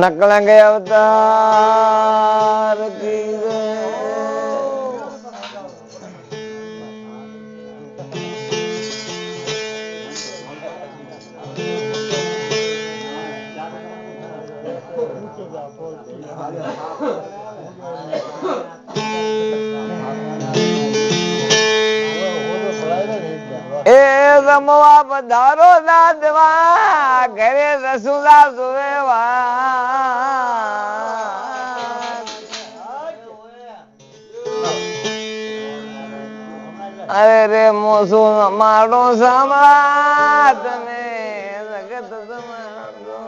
નકલંગ અવતાર કી એ રમવા પધારો દાદવા ઘરે રસુલા સુવેવા અરે રે મોસો મારો સાંભળા તમે જગત સમાડો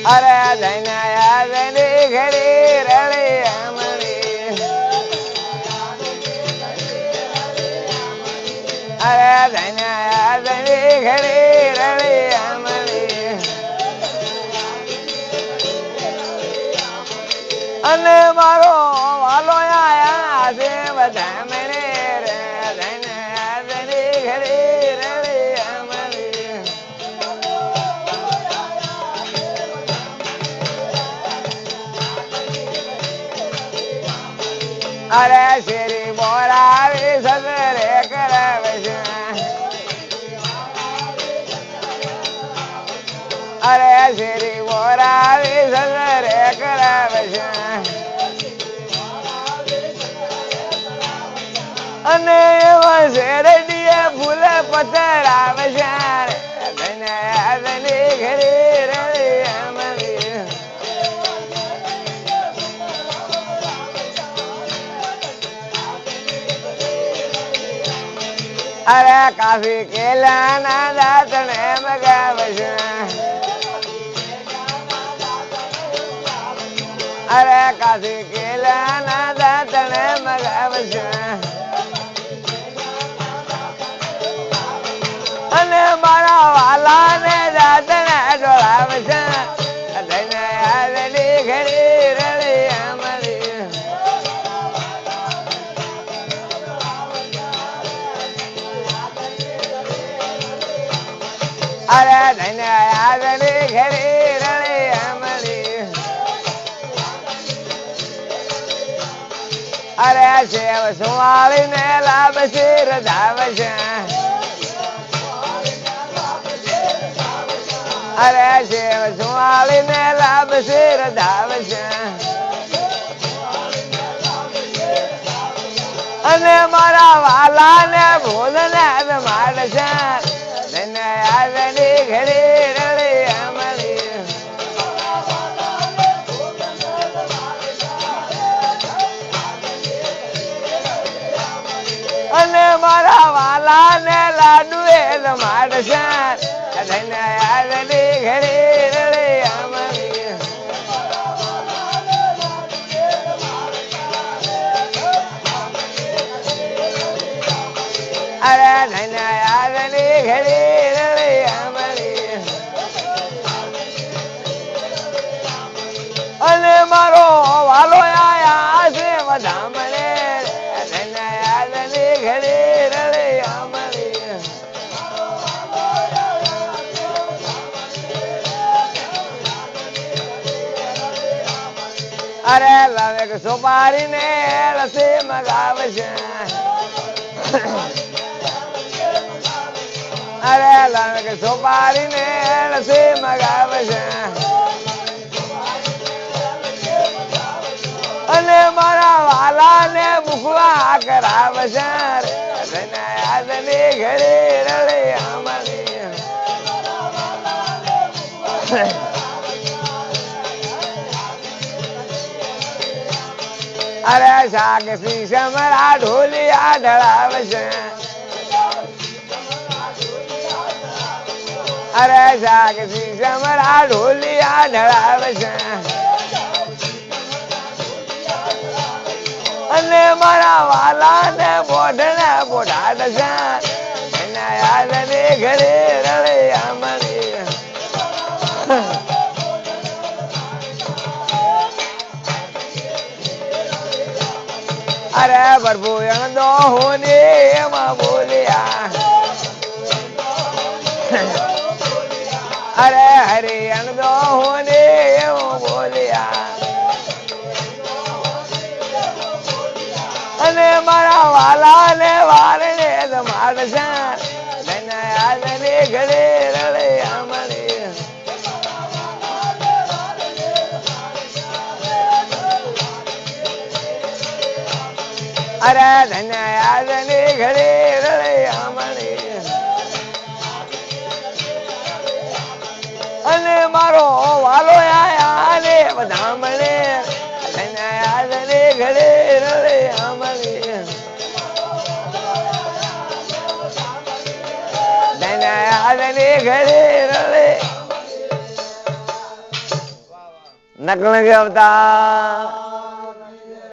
અરે ધૈનાયા ધૈની ઘડી રળી અમરી અરે ધૈનાયા ધૈની ઘડી રળી અમરી અને મારો વાલો આયા છે બધા મને રે ધૈનાયા ધૈની ઘડી રળી અમરી અરે શેરી બોરાવી સદરે કરાવે છે અરે શેરી બોરાવી સદરે કરાવે છે અને એવા શેરડીએ ફૂલે પથ્થર આવે છે ધની ઘડી રળી અમરી અરે કાફી કેલા ના દાંતણે મગાવે છે અરે કાફી કેલા ના દાંતણે મગાવે છે અને મારા વાલા ને દાંતણે ડોળાવે છે ધઈને આવેલી ઘડી રળી અમરી અરે ધઈને આવેલી ઘડી રળી અમરી અરે શેવ સુવાળી ને લાભ શિર ધાવ છે અરે શેવ સુવાળી ને લાભ શિર ધાવ છે અને મારા વાલા ને ભૂલ ને માર છે ધઈને આવેલી ઘડી રળી અમરી અને મારા વાલા ને લાડુ એ માર છે ધઈને આવેલી ઘડી રળી અમરી અરે ધઈને આવેલી ઘડી રળી અમરી અને મારો વાલો આયા છે બધા મને ધઈને આવેલી ઘડી રળી અમરી અરે લાવે કે સોપારી ને રસી મગાવે છે અરે લાવે કે સોપારી ને રસી મગાવે છે અને મારા વાલા ને મુખવા કરાવે છે ધઈને આવેલી ઘડી રળી અમરી અરે શાક શીશમરા ઢોલિયા ઢળાવે છે અરે શાક શીશમરા ઢોલિયા ઢળાવે છે અને મારા અરે પ્રભુ એનો હોને એમાં બોલ્યા અરે હરે એનો હોને એમાં બોલ્યા અને મારા વાલા ને વારણે મારશે યાદ ને ઘડે રડે અમારે અરે ધન્ય યાદ ને ઘડે રડે અમારે અને મારો વાલો આયા ને બધા મળે ધન્ય યાદ ને ઘડે રડે અમારે ધન્ય યાદ ને ઘડે રડે નકલ અવતાર